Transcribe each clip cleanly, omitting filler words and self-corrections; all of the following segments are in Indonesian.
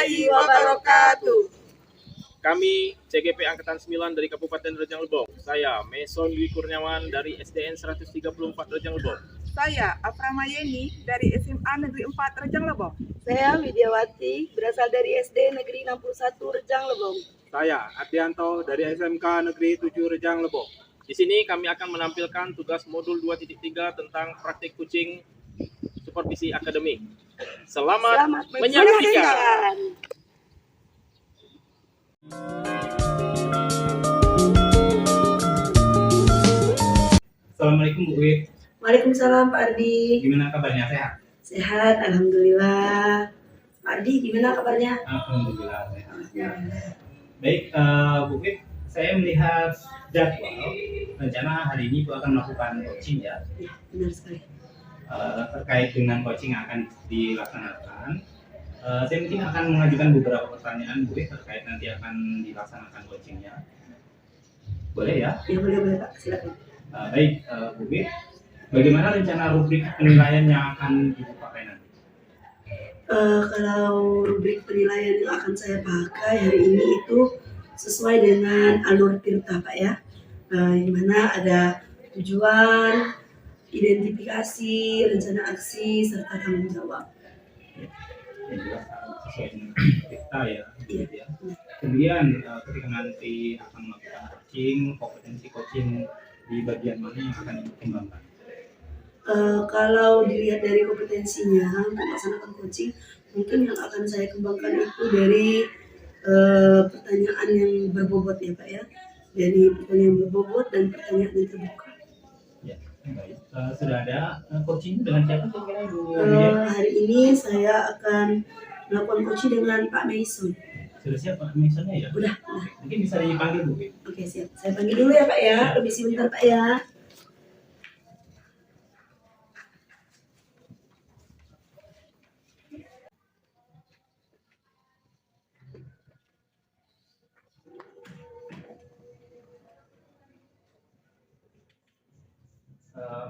warahmatullahi wabarakatuh. Kami CGP Angkatan 9 dari Kabupaten Rejang Lebong. Saya Meson Dwi Kurniawan dari SDN 134 Rejang Lebong. Saya Aframa Yeni dari SMA Negeri 4 Rejang Lebong. Saya Widiawati berasal dari SD Negeri 61 Rejang Lebong. Saya Adianto dari SMK Negeri 7 Rejang Lebong. Di sini kami akan menampilkan tugas modul 2.3 tentang praktik kucing supervisi akademik. Selamat menyaksikan. Assalamualaikum Bu Wid. Waalaikumsalam Pak Ardi. Gimana kabarnya, sehat? Sehat, alhamdulillah. Pak Ardi gimana kabarnya? Alhamdulillah sehat. Baik, Bu Wid, saya melihat jadwal rencana hari ini Bu akan melakukan coaching ya. Ya, benar sekali. Terkait dengan coaching yang akan dilaksanakan, saya mungkin akan mengajukan beberapa pertanyaan Bu Wid terkait nanti akan dilaksanakan coachingnya. Boleh ya? Ya boleh Pak, silakan. Baik, Bu Wid, bagaimana rencana rubrik penilaian yang akan Ibu pakai nanti? Kalau rubrik penilaian yang akan saya pakai hari ini itu sesuai dengan alur tirta Pak ya. Yang mana ada tujuan, identifikasi, rencana aksi, serta tanggung jawab. Yang jelas sesuai dengan kita ya. Iya. Ya. Kemudian ketika nanti akan melakukan coaching, kompetensi coaching di bagian mana yang akan dikembangkan? Kalau dilihat dari kompetensinya untuk melaksanakan coaching, mungkin yang akan saya kembangkan itu dari pertanyaan yang berbobot ya Pak ya, dari pertanyaan berbobot dan pertanyaan yang terbuka. Ya, baik. Sudah ada coaching dengan siapa kira-kira Ibu? Hari ini saya akan melakukan coaching dengan Pak Mason. Sudah siap Pak Masonnya ya? Udah. Mungkin bisa dipanggil Bu. Oke siap. Saya panggil dulu ya Pak ya. Lebih sebentar Pak ya.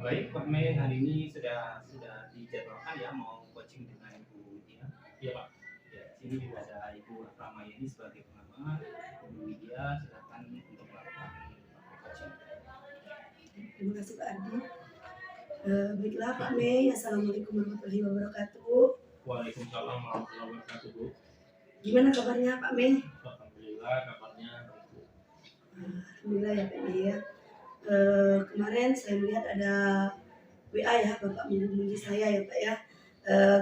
Baik Pak Mei, hari ini sudah dijadwalkan ya mau coaching dengan Ibu Widya. Iya Pak. Ya, sini juga ada Ibu Aframa ini sebagai pengamat. Ibu Widya silakan untuk melakukan coaching. Terima kasih Pak Ardi. Baiklah Pak Mei. Assalamualaikum warahmatullahi wabarakatuh. Waalaikumsalam warahmatullahi wabarakatuh Bu. Gimana kabarnya Pak Mei? Alhamdulillah kabarnya baik Bu. Alhamdulillah ya Pak Mei ya. Kemarin saya melihat ada WA ya, Bapak menghubungi saya ya Pak ya.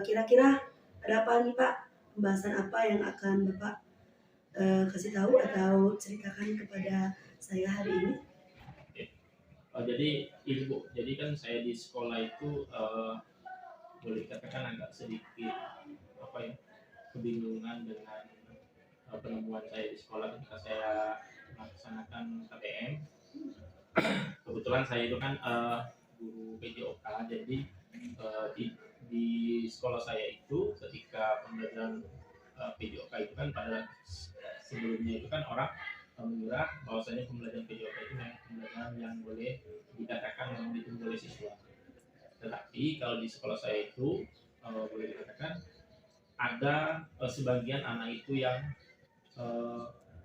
Kira-kira ada apa nih Pak? Pembahasan apa yang akan Bapak kasih tahu atau ceritakan kepada saya hari ini? Jadi Ibu, jadi kan saya di sekolah itu boleh dikatakan agak sedikit kebingungan dengan penemuan saya di sekolah ketika saya melaksanakan KTM. Kebetulan saya itu kan guru PJOK, jadi di sekolah saya itu ketika pembelajaran PJOK itu kan pada sebelumnya itu kan orang mengira bahwasanya pembelajaran PJOK itu memang pembelajaran yang boleh dikatakan memang ditunggu oleh siswa. Tetapi kalau di sekolah saya itu boleh dikatakan ada sebagian anak itu yang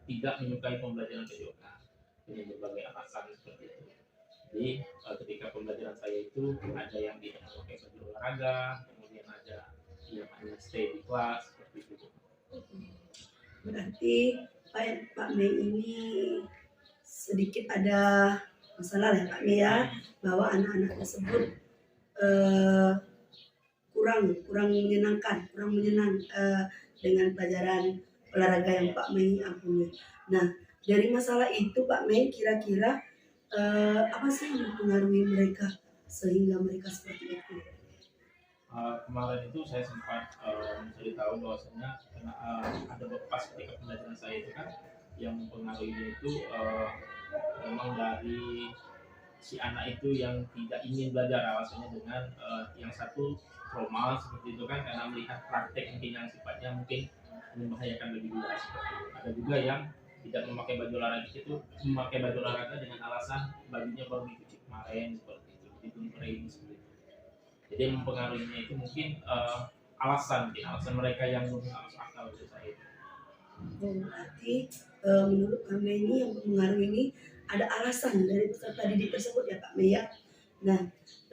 tidak menyukai pembelajaran PJOK dengan berbagai alasan seperti itu. Jadi ketika pembelajaran saya itu ada yang tidak memakai baju olahraga, kemudian ada yang hanya stay di kelas seperti itu. Berarti Pak Mei ini sedikit ada masalah ya Pak Mei ya, bahwa anak-anak tersebut kurang menyenangkan, dengan pelajaran olahraga yang Pak Mei ampuni. Nah, dari masalah itu Pak Mei kira-kira apa sih yang mempengaruhi mereka sehingga mereka seperti itu? Kemarin itu saya sempat mencari tahu bahwasanya ada pas ketika pembelajaran saya itu kan yang mempengaruhi itu memang dari si anak itu yang tidak ingin belajar alasannya dengan yang satu trauma seperti itu kan karena melihat praktek mungkin yang sifatnya mungkin membahayakan bagi dia seperti itu. Ada juga yang tidak memakai baju olahraga dengan alasan bajunya baru dicuci kemarin seperti itu, ditumpering seperti itu. Jadi mempengaruhinya itu mungkin alasan mereka yang belum masuk akal menurut saya. Berarti menurut kami ini yang mempengaruhi ini ada alasan dari peserta didik tersebut ya Pak Mei ya. Nah,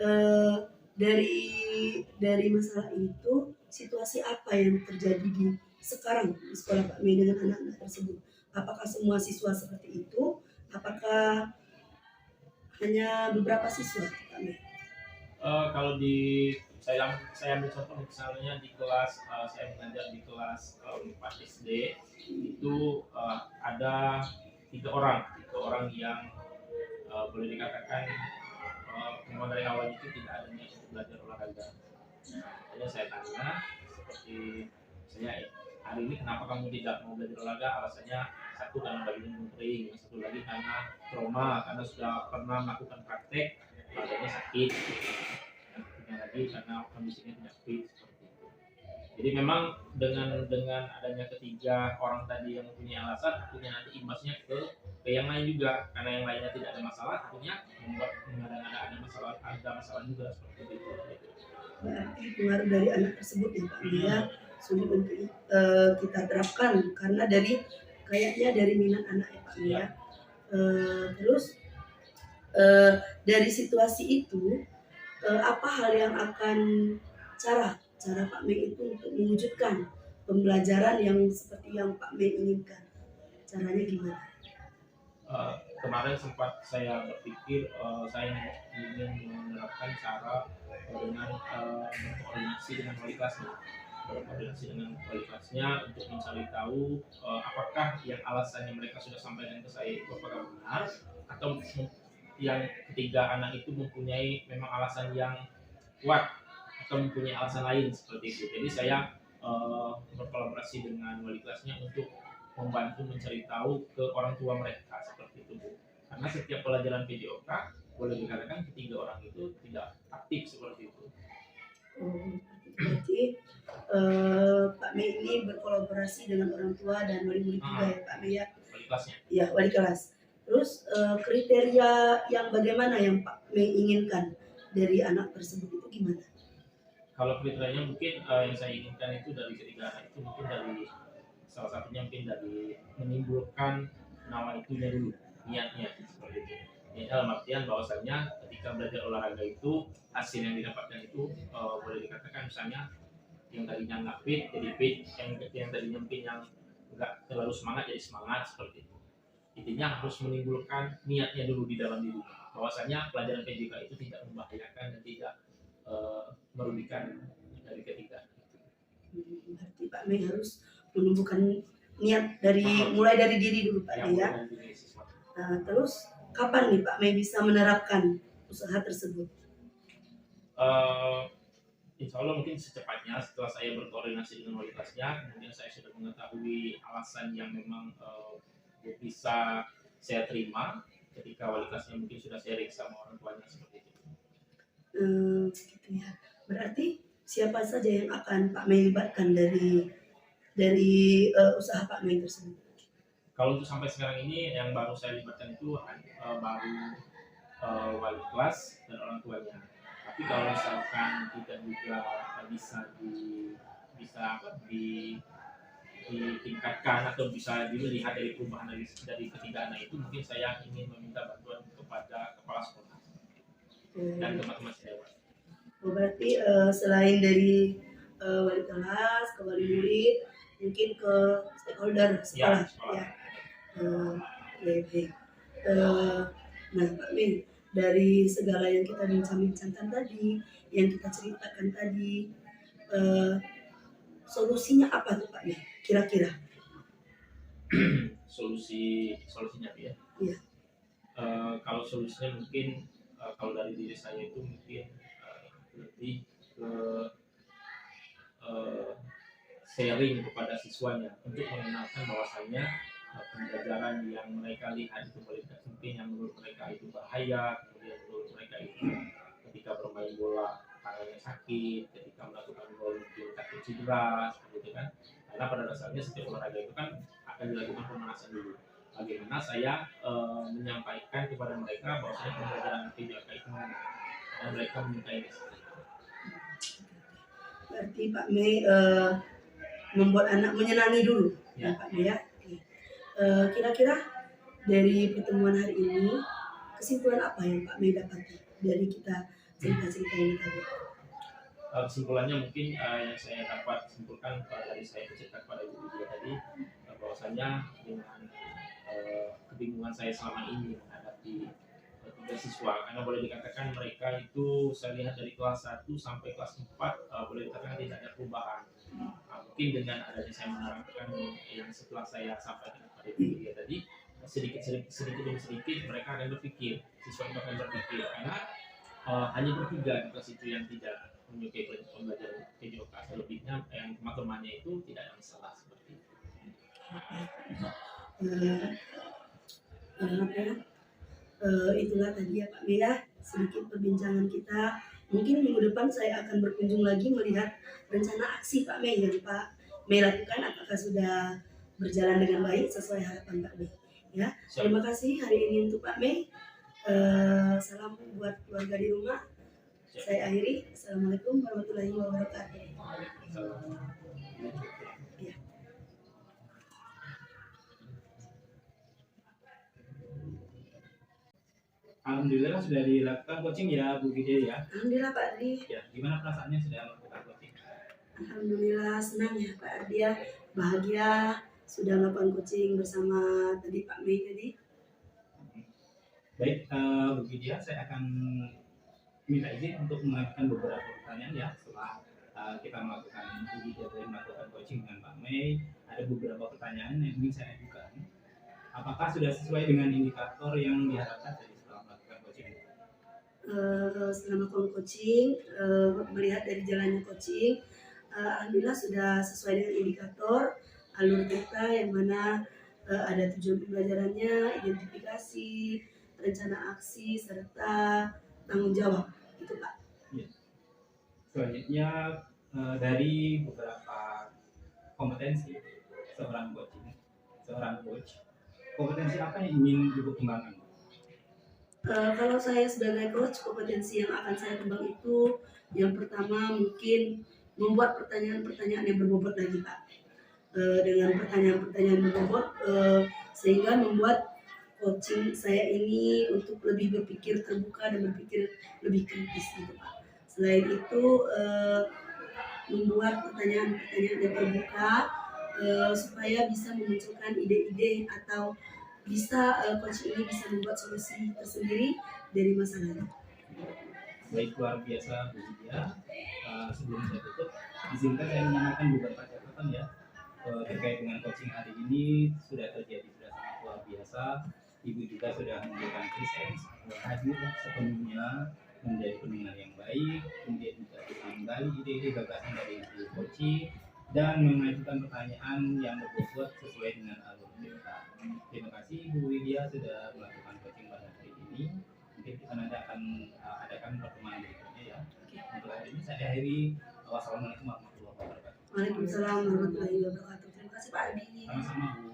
eh, dari masalah itu situasi apa yang terjadi di sekarang di sekolah Pak Mei dengan anak-anak tersebut? Apakah semua siswa seperti itu? Apakah hanya beberapa siswa Pak Mei? Kalau di saya ambil contoh misalnya di kelas saya mengajar di kelas 4 SD itu ada tiga orang yang boleh dikatakan memang dari awal itu tidak ada niat untuk belajar olahraga. Jadi saya tanya seperti saya hari ini kenapa kamu tidak mau belajar olahraga? Alasannya satu karena baginya kering, satu lagi karena trauma karena sudah pernah melakukan praktek badannya sakit, yang ketiga lagi karena kondisinya tidak fit seperti itu. Jadi memang dengan adanya ketiga orang tadi yang mempunyai alasan, akhirnya nanti imbasnya ke yang lain juga karena yang lainnya tidak ada masalah, akhirnya membuat ada masalah juga seperti itu. Berarti pengaruh dari anak tersebut ya Pak Mei ya sulit untuk kita terapkan karena kayaknya dari minat anak ya Pak Mei ya. Terus dari situasi itu apa hal yang akan cara Pak Mei itu untuk mewujudkan pembelajaran yang seperti yang Pak Mei inginkan, caranya gimana? Kemarin sempat saya berpikir saya ingin menerapkan cara dengan berkoordinasi dengan wali kelasnya untuk mencari tahu apakah yang alasannya mereka sudah sampaikan ke saya itu apakah benar atau yang ketiga anak itu mempunyai memang alasan yang kuat atau mempunyai alasan lain seperti itu. Jadi saya berkolaborasi dengan wali kelasnya untuk membantu mencari tahu ke orang tua mereka seperti itu Bu. Karena setiap pelajaran PJOK boleh dikatakan ketiga orang itu tidak aktif seperti itu. Berarti Pak Mei ini berkolaborasi dengan orang tua dan wali murid juga ya Pak Mei ya? Wali kelasnya. Ya wali kelas. Terus kriteria yang bagaimana yang Pak Mei inginkan dari anak tersebut itu gimana? Kalau kriterianya mungkin yang saya inginkan itu dari ketiga anak itu mungkin dari salah satunya mungkin dari menimbulkan nama itunya dulu niatnya seperti itu. Ini dalam artian bahwasanya ketika belajar olahraga itu hasil yang didapatkan itu boleh dikatakan misalnya yang tadinya nggak fit jadi fit, yang tadinya mungkin yang nggak terlalu semangat jadi semangat seperti itu. Intinya harus menimbulkan niatnya dulu di dalam diri bahwasanya pelajaran PJK itu tidak membahayakan dan tidak merugikan dari ketiga. Berarti Pak Mei harus menumbuhkan niat mulai dari diri dulu Pak Mei ya. Terus kapan nih Pak Mei bisa menerapkan usaha tersebut? Insya Allah mungkin secepatnya setelah saya berkoordinasi dengan wali kelasnya, kemudian saya sudah mengetahui alasan yang memang bisa saya terima ketika wali kelasnya mungkin sudah sharing sama orang tuanya seperti itu. Gitu ya. Berarti siapa saja yang akan Pak Mei libatkan dari usaha Pak Mei tersebut? Kalau untuk sampai sekarang ini yang baru saya libatkan itu baru wali kelas dan orang tuanya. Tapi kalau misalkan kita juga bisa ditingkatkan atau bisa dilihat dari perubahan dari ketiga anak itu, mungkin saya ingin meminta bantuan kepada kepala sekolah dan teman-teman sejawat. Berarti selain dari wali kelas ke wali murid, mungkin ke stakeholder sekolah ya. Baik. Nah Pak Mei, dari segala yang kita bincang-bincangkan tadi, yang kita ceritakan tadi, solusinya apa tuh Pak Mei? Kira-kira? Solusinya ya? Iya. Kalau solusinya mungkin kalau dari diri saya itu mungkin lebih ke sharing kepada siswanya untuk mengenalkan bahwasanya pembelajaran yang mereka lihat itu mungkin yang menurut mereka itu bahaya, kemudian menurut mereka itu ketika bermain bola tangannya sakit, ketika melakukan gol mungkin takut cedera, seperti itu kan. Karena pada dasarnya setiap olahraga itu kan akan dilakukan pemanasan dulu. Bagaimana saya menyampaikan kepada mereka bahwasanya pembelajaran PJK itu dan mereka menyukai berarti Pak Mei membuat anak menyenangi dulu ya, Ya. Pak Mei ya. Oke. Kira-kira dari pertemuan hari ini kesimpulan apa yang Pak Mei dapati dari kita cerita-cerita ini tadi? Kesimpulannya mungkin yang saya dapat simpulkan dari saya bercerita kepada Ibu Widya tadi, bahwasanya dengan kebingungan saya selama ini menghadapi tiga siswa, karena boleh dikatakan mereka itu saya lihat dari kelas 1 sampai kelas 4 boleh dikatakan tidak ada perubahan. Mungkin dengan adanya saya menerangkan yang setelah saya sampaikan kepada Ibu Widya tadi, sedikit demi sedikit mereka akan berpikir, siswa itu akan berpikir, karena hanya bertiga di kelas itu yang tidak menyukai pembelajaran PJOK, selebihnya yang teman-temannya itu tidak ada masalah seperti itu. Itulah tadi ya Pak Mei ya, sedikit perbincangan kita. Mungkin minggu depan saya akan berkunjung lagi melihat rencana aksi Pak Mei yang Pak Mei lakukan, apakah sudah berjalan dengan baik sesuai harapan Pak Mei ya. Terima kasih hari ini untuk Pak Mei. Salam buat keluarga di rumah. Saya akhiri. Assalamualaikum warahmatullahi wabarakatuh. Ya. Alhamdulillah sudah dilakukan coaching ya Bu Widya ya. Alhamdulillah Pak Ardi. Ya, gimana perasaannya sudah melakukan coaching? Alhamdulillah senang ya Pak Ardi ya, bahagia sudah melakukan coaching bersama tadi Pak Mei tadi. Baik, Bu Widya, saya akan minta izin untuk mengajukan beberapa pertanyaan ya setelah kita melakukan Bu Widya tadi melakukan coaching dengan Pak Mei. Ada beberapa pertanyaan yang ingin saya ajukan. Apakah sudah sesuai dengan indikator yang diharapkan tadi setelah melakukan coaching? Setelah melakukan coaching, melihat dari jalannya coaching, alhamdulillah sudah sesuai dengan indikator alur kita yang mana ada tujuan pembelajarannya, identifikasi, rencana aksi, serta tanggung jawab. Itu Pak. Selanjutnya dari beberapa kompetensi seorang coach, kompetensi apa yang ingin Ibu kembangkan? Kalau saya sebagai coach, kompetensi yang akan saya kembang itu yang pertama mungkin membuat pertanyaan-pertanyaan yang berbobot lagi Pak. Dengan pertanyaan-pertanyaan berbobot sehingga membuat coaching saya ini untuk lebih berpikir terbuka dan berpikir lebih kritis gitu Pak. Selain itu membuat pertanyaan-pertanyaan yang terbuka supaya bisa memunculkan ide-ide atau bisa coaching ini bisa membuat solusi tersendiri dari masalahnya. Baik, luar biasa Bu Widya. Sebelum saya tutup, izinkan saya menambahkan beberapa catatan ya terkait dengan coaching hari ini. Sudah sangat luar biasa. Ibu juga sudah memberikan presence, hadir sepenuhnya menjadi pendengar yang baik, kemudian juga menggali ide-ide gagasan dari ibu coaching dan mengajukan pertanyaan yang berbobot sesuai dengan alur cerita. Terima kasih Bu Widya sudah melakukan coaching pada hari ini. Mungkin kita nanti akan adakan pertemuan berikutnya ya. Untuk hari ini saya akhiri. Wassalamualaikum warahmatullahi wabarakatuh. Waalaikumsalam warahmatullahi wabarakatuh. Terima kasih Pak Ardi. Sama-sama Bu.